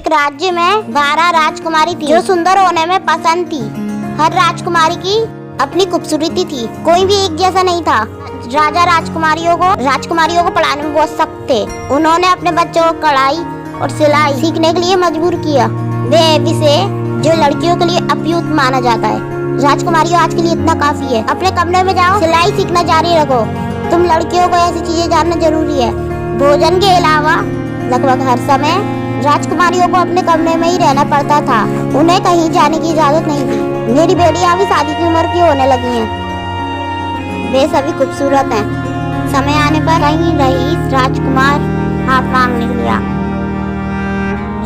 राज्य में 12 राजकुमारी थी जो सुंदर होने में पसंद थी। हर राजकुमारी की अपनी खूबसूरती थी, कोई भी एक जैसा नहीं था। राजा राजकुमारियों को पढ़ाने में बहुत सख्त थे। उन्होंने अपने बच्चों को कढ़ाई और सिलाई सीखने के लिए मजबूर किया, वे विषय जो लड़कियों के लिए अप्युक्त माना जाता है। राजकुमारियों, आज के लिए इतना काफी है। अपने कमरे में जाओ, सिलाई सीखना जारी रखो। तुम लड़कियों को ऐसी चीजें जानना जरूरी है। भोजन के अलावा लगभग हर समय राजकुमारियों को अपने कमरे में ही रहना पड़ता था, उन्हें कहीं जाने की इजाजत नहीं थी। मेरी बेटियां अभी शादी की उम्र की होने लगी हैं, वे सभी खूबसूरत हैं। समय आने पर कहीं रईस राजकुमार हाथ मांगने के लिए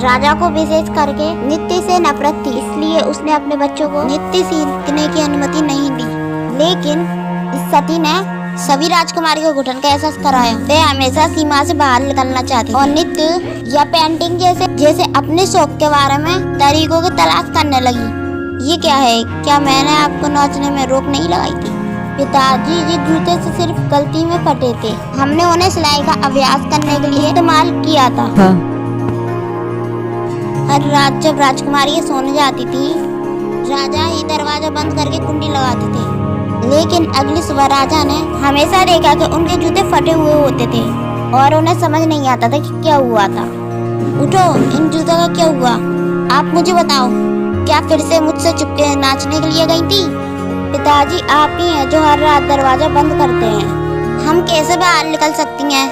राजा को विशेष करके नृत्य से नफरत थी, इसलिए उसने अपने बच्चों को नृत्य सीखने की अनुमति नहीं दी। लेकिन इस सती ने सभी राजकुमारियों को घुटन का एहसास कराया। वे हमेशा सीमा से बाहर निकलना चाहती और नृत्य या पेंटिंग जैसे अपने शौक के बारे में तरीकों की तलाश करने लगी। ये क्या है? क्या मैंने आपको नाचने में रोक नहीं लगाई थी? पिताजी ये जूते से सिर्फ गलती में फटे थे, हमने उन्हें सिलाई का अभ्यास करने के लिए इस्तेमाल किया था। हर रात जब राजकुमारी सोने जाती थी, राजा ही दरवाजा बंद करके कुंडी लगाते थे। लेकिन अगली सुबह राजा ने हमेशा देखा कि उनके जूते फटे हुए होते थे और उन्हें समझ नहीं आता था कि क्या हुआ था। उठो, इन जूतों का क्या हुआ? आप मुझे बताओ, क्या फिर से मुझसे चुपके नाचने के लिए गई थी? पिताजी, आप ही हैं जो हर रात दरवाजा बंद करते हैं। हम कैसे बाहर निकल सकती हैं?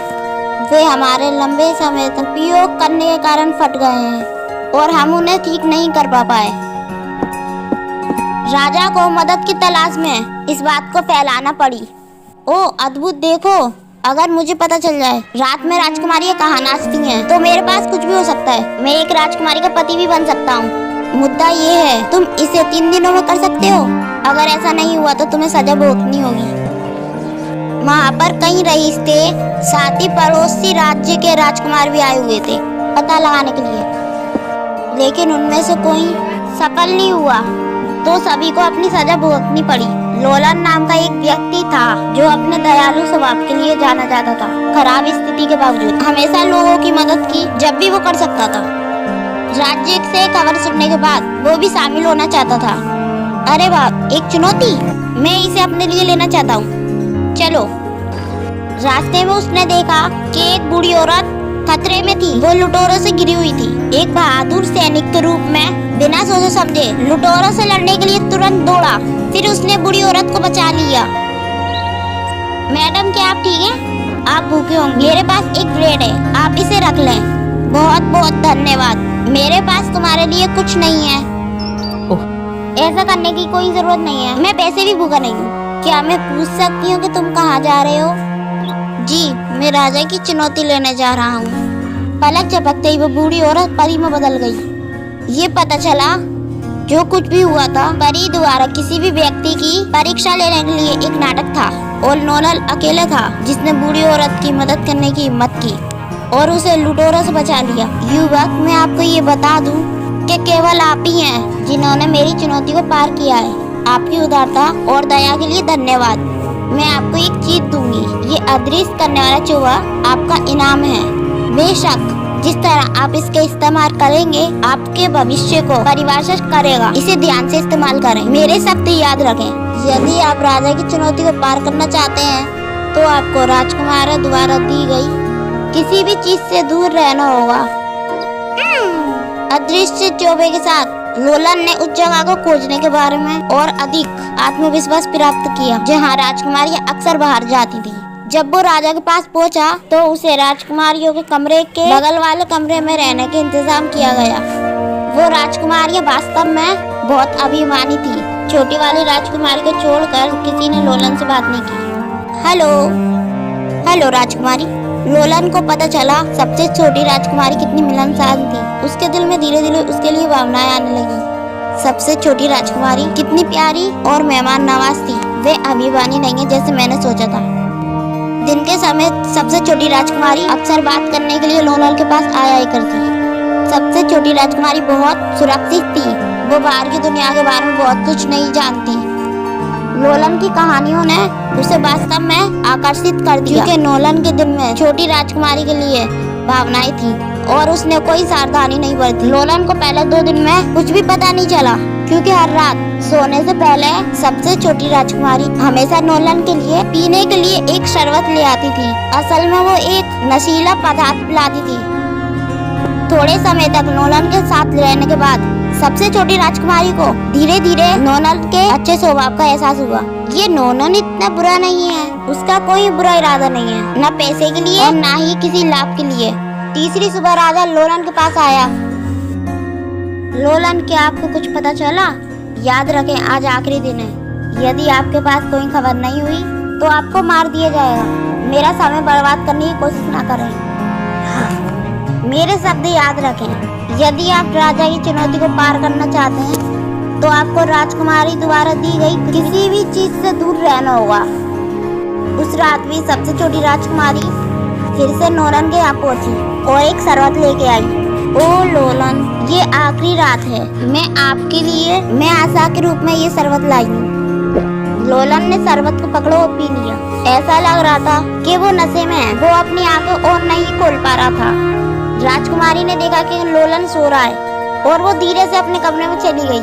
वे हमारे लंबे समय तक उपयोग करने के कारण फट गए हैं और हम उन्हें ठीक नहीं कर पाए। राजा को मदद की तलाश में इस बात को फैलाना पड़ी। ओह अद्भुत, देखो, अगर मुझे पता चल जाए रात में राजकुमारियां कहाँ नाचती हैं, तो मेरे पास कुछ भी हो सकता है। मैं एक राजकुमारी का पति भी बन सकता हूँ। मुद्दा ये है, तुम इसे 3 दिनों में कर सकते हो। अगर ऐसा नहीं हुआ तो तुम्हें सजा भुगतनी होगी। वहाँ पर कई रईस थे, साथ ही पड़ोसी राज्य के राजकुमार भी आए हुए थे पता लगाने के लिए, लेकिन उनमें से कोई सफल नहीं हुआ, तो सभी को अपनी सजा भुगतनी पड़ी। लोलन नाम का एक व्यक्ति था जो अपने दयालु स्वभाव के लिए जाना जाता था। खराब स्थिति के बावजूद हमेशा लोगों की मदद की जब भी वो कर सकता था। राज्य से खबर सुनने के बाद वो भी शामिल होना चाहता था। अरे वाह, एक चुनौती, मैं इसे अपने लिए लेना चाहता हूँ, चलो। रास्ते में उसने देखा कि एक बूढ़ी औरत खतरे में थी। वो लुटेरों से घिरी हुई थी। एक बहादुर सैनिक के रूप में बिना सोचे समझे लुटेरों से लड़ने के लिए तुरंत दौड़ा। फिर उसने बूढ़ी औरत को बचा लिया। मैडम, क्या आप ठीक हैं? आप भूखे होंगे, मेरे पास एक ब्रेड है, आप इसे रख लें। बहुत बहुत धन्यवाद, मेरे पास तुम्हारे लिए कुछ नहीं है। ऐसा करने की कोई जरूरत नहीं है, मैं वैसे भी भूखा नहीं हूँ। क्या मैं पूछ सकती हूँ कि तुम कहाँ जा रहे हो? जी, मैं राजा की चुनौती लेने जा रहा हूँ। पलक झपकते ही वो बूढ़ी औरत परी में बदल गई। ये पता चला जो कुछ भी हुआ था परी द्वारा किसी भी व्यक्ति की परीक्षा लेने के लिए एक नाटक था और नोनल अकेला था जिसने बूढ़ी औरत की मदद करने की हिम्मत की और उसे लुटेरों से बचा लिया। युवक, मैं आपको ये बता दूं कि केवल आप ही हैं जिन्होंने मेरी चुनौती को पार किया है। आपकी उदारता और दया के लिए धन्यवाद। मैं आपको एक चीज दूंगी, ये अदृश्य करने वाला चूहा आपका इनाम है। बेशक जिस तरह आप इसके इस्तेमाल करेंगे आपके भविष्य को परिभाषित करेगा। इसे ध्यान से इस्तेमाल करें, मेरे शब्द याद रखें। यदि आप राजा की चुनौती को पार करना चाहते हैं तो आपको राजकुमार द्वारा दी गई किसी भी चीज से दूर रहना होगा। अदृश्य चौबे के साथ लोलन ने उस जगह को खोजने के बारे में और अधिक आत्मविश्वास प्राप्त किया जहां राजकुमारियां अक्सर बाहर जाती थी। जब वो राजा के पास पहुंचा तो उसे राजकुमारियों के कमरे के बगल वाले कमरे में रहने का इंतजाम किया गया। वो राजकुमारियां वास्तव में बहुत अभिमानी थी। छोटी वाली राजकुमारी को छोड़कर किसी ने लोलन से बात नहीं की। हेलो राजकुमारी। लोलन को पता चला सबसे छोटी राजकुमारी कितनी मिलनसार थी। उसके दिल में धीरे धीरे उसके लिए भावनाएं आने लगी। सबसे छोटी राजकुमारी कितनी प्यारी और मेहमान नवाज थी। वे अभिमानी नहीं है जैसे मैंने सोचा था। दिन के समय सबसे छोटी राजकुमारी अक्सर बात करने के लिए लोलन के पास आया करती। सबसे छोटी राजकुमारी बहुत सुरक्षित थी। वो बाहर की दुनिया के बारे में बहुत कुछ नहीं जानती। लोलन की कहानियों ने उसे वास्तव में आकर्षित कर दिया क्योंकि लोलन के दिल में छोटी राजकुमारी के लिए भावनाएं थी। और उसने कोई सावधानी नहीं बरती। लोलन को पहले 2 दिन में कुछ भी पता नहीं चला, क्योंकि हर रात सोने से पहले सबसे छोटी राजकुमारी हमेशा नोलन के लिए पीने के लिए एक शरबत ले आती थी। असल में वो एक नशीला पदार्थ पिलाती थी। थोड़े समय तक नोलन के साथ रहने के बाद सबसे छोटी राजकुमारी को धीरे धीरे नोलन के अच्छे स्वभाव का एहसास हुआ। ये नोलन इतना बुरा नहीं है, उसका कोई बुरा इरादा नहीं है, न पैसे के लिए और न ही किसी लाभ के लिए। तीसरी सुबह राजा लोलन के पास आया। लोलन, क्या आपको कुछ पता चला? याद रखें, आज आखिरी दिन है। यदि आपके पास कोई खबर नहीं हुई तो आपको मार दिया जाएगा। मेरा समय बर्बाद करने की कोशिश ना करें। हाँ। मेरे शब्द याद रखें। यदि आप राजा की चुनौती को पार करना चाहते हैं तो आपको राजकुमारी द्वारा दी गई किसी भी चीज से दूर रहना होगा। उस रात भी सबसे छोटी राजकुमारी फिर से नोलन के यहाँ पहुंची और एक शरबत लेके आई। ओ लोलन, ये आखिरी रात है। मैं आशा के रूप में ये शरबत लाई हूँ। लोलन ने शरबत को पकड़ो और पी लिया। ऐसा लग रहा था कि वो नशे में है। वो अपनी आंखें और नहीं खोल पा रहा था। राजकुमारी ने देखा कि लोलन सो रहा है और वो धीरे से अपने कमरे में चली गई।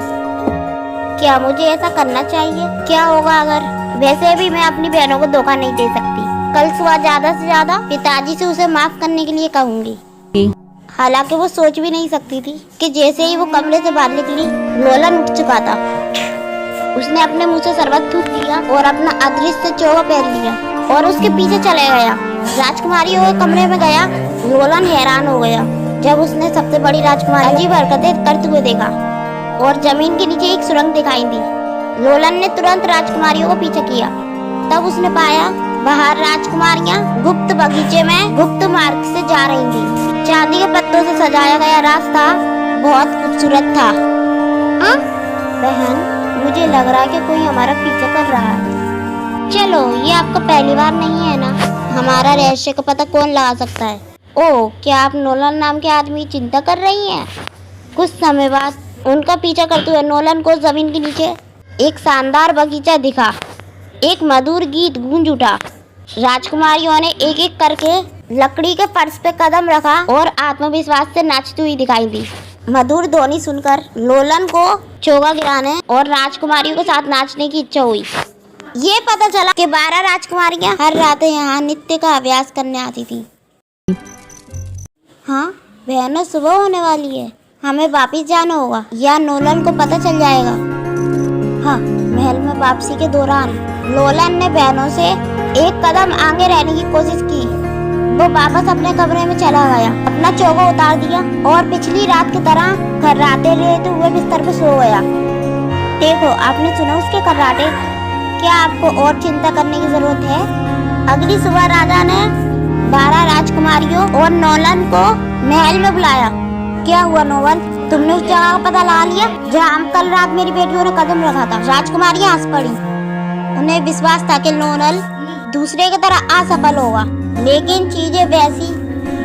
क्या मुझे ऐसा करना चाहिए? क्या होगा अगर? वैसे भी मैं अपनी बहनों को धोखा नहीं दे सकती। कल सुबह ज्यादा से ज्यादा पिताजी से उसे माफ करने के लिए कहूँगी। हालांकि वो सोच भी नहीं सकती थी कि जैसे ही वो कमरे से बाहर निकली, लोलन उठ चुका था। उसने अपने मुंह से शरबत थूक दिया और अपना अदृश्य चोगा पहन लिया और उसके पीछे चले गया। राजकुमारी के कमरे में गया। लोलन हैरान हो गया जब उसने सबसे बड़ी राजकुमारी अजीब हरकतें करते हुए देखा और जमीन के नीचे एक सुरंग दिखाई दी। लोलन ने तुरंत राजकुमारियों को पीछे किया। तब उसने पाया बाहर राजकुमारियां गुप्त बगीचे में गुप्त मार्ग से जा रही थी। चांदी के पत्तों से सजाया गया रास्ता बहुत खूबसूरत था। बहन, मुझे लग रहा है कि कोई हमारा पीछा कर रहा है। चलो, ये आपको पहली बार नहीं है ना? हमारा रहस्य का पता कौन लगा सकता है? ओह, क्या आप नोलन नाम के आदमी की चिंता कर रही हैं? कुछ समय बाद उनका पीछा करते हुए नोलन को जमीन के नीचे एक शानदार बगीचा दिखा। एक मधुर गीत गूंज उठा। राजकुमारियों ने एक एक करके लकड़ी के फर्श पे कदम रखा और आत्मविश्वास से नाचती हुई दिखाई दी। मधुर ध्वनि सुनकर लोलन को चोगा गिराने और राजकुमारियों के साथ नाचने की इच्छा हुई। ये पता चला कि 12 राजकुमारियां हर रात यहाँ नृत्य का अभ्यास करने आती थी। हाँ बहनों, सुबह होने वाली है। हमें वापिस जाना होगा या नोलन को पता चल जाएगा। हाँ, महल में वापसी के दौरान लोलन ने बहनों से एक कदम आगे रहने की कोशिश की। वो वापस अपने कमरे में चला गया, अपना चोगा उतार दिया और पिछली रात की तरह खर्राटे लेते हुए बिस्तर पर सो गया। देखो, आपने सुना उसके खर्राटे? क्या आपको और चिंता करने की जरूरत है? अगली सुबह राजा ने 12 राजकुमारियों और नोलन को महल में बुलाया। क्या हुआ नोलन, तुमने उस जगह का पता लगा लिया जहाँ कल रात मेरी बेटियों ने कदम रखा था? राजकुमारियां हंस पड़ी। उन्हें विश्वास था कि नोलन दूसरे की तरह असफल होगा, लेकिन चीजें वैसी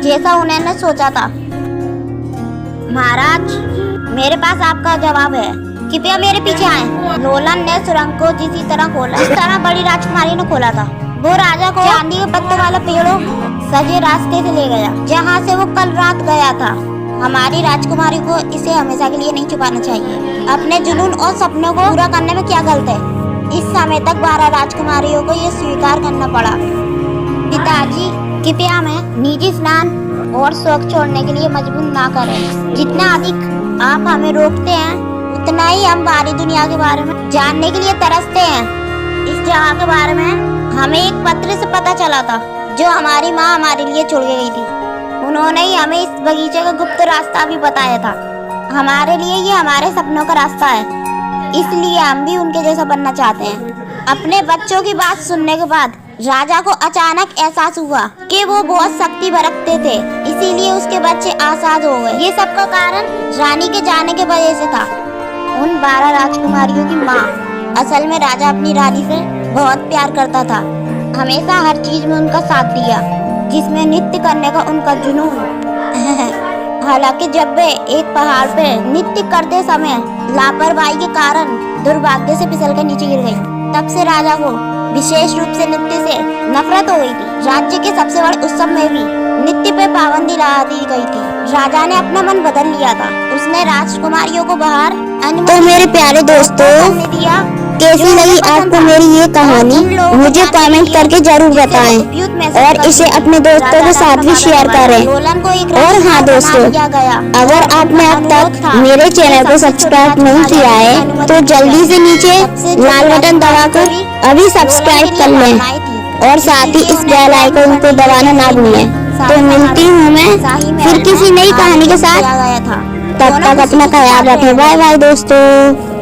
जैसा उन्होंने सोचा था। महाराज, मेरे पास आपका जवाब है, कृपया मेरे पीछे आएं। नोलन ने सुरंग को जिस तरह खोला जिस तरह बड़ी राजकुमारी ने खोला था। वो राजा को चांदी के पत्तों वाले पेड़ों सजे रास्ते से ले गया जहाँ से वो कल रात गया था। हमारी राजकुमारी को इसे हमेशा के लिए नहीं छुपाना चाहिए। अपने जुनून और सपनों को पूरा करने में क्या गलत है? इस समय तक 12 राजकुमारियों को ये स्वीकार करना पड़ा। पिताजी, कृपया हमें निजी स्नान और शौक छोड़ने के लिए मजबूर ना करें। जितना अधिक आप हमें रोकते हैं उतना ही हम बाहरी दुनिया के बारे में जानने के लिए तरसते हैं। इस जगह के बारे में हमें एक पत्र से पता चला था जो हमारी माँ हमारे लिए छोड़ के गई थी। उन्होंने ही हमें इस बगीचे का गुप्त रास्ता भी बताया था। हमारे लिए ये हमारे सपनों का रास्ता है, इसलिए हम भी उनके जैसा बनना चाहते हैं। अपने बच्चों की बात सुनने के बाद राजा को अचानक एहसास हुआ कि वो बहुत शक्ति बरतते थे, इसीलिए उसके बच्चे आजाद हो गए। ये सब का कारण रानी के जाने के वजह से था। उन 12 राजकुमारियों की माँ, असल में राजा अपनी रानी से बहुत प्यार करता था, हमेशा हर चीज में उनका साथ दिया, जिसमें नृत्य करने का उनका जुनून। हालांकि जब वे एक पहाड़ पे नृत्य करते समय लापरवाही के कारण दुर्भाग्य से फिसल कर नीचे गिर गई, तब से राजा को विशेष रूप से नृत्य से नफरत हो गई थी। राज्य के सबसे बड़े उत्सव में भी नृत्य पे पाबंदी लगा दी गई थी। राजा ने अपना मन बदल लिया था। उसने राजकुमारियों को बाहर तो मेरे प्यारे दोस्तों, दिया। कैसी लगी आपको मेरी ये कहानी? मुझे कमेंट करके जरूर बताएं और इसे अपने दोस्तों के साथ भी शेयर करें। और हाँ दोस्तों, अगर आपने अब तक मेरे चैनल को सब्सक्राइब नहीं किया है तो जल्दी से नीचे लाल बटन दबाकर अभी सब्सक्राइब कर लें और साथ ही इस बेल आइकन को दबाना ना भूलें। तो मिलती हूँ मैं फिर किसी नई कहानी के साथ। तब तक अपना ख्याल रखें। बाय बाय दोस्तों।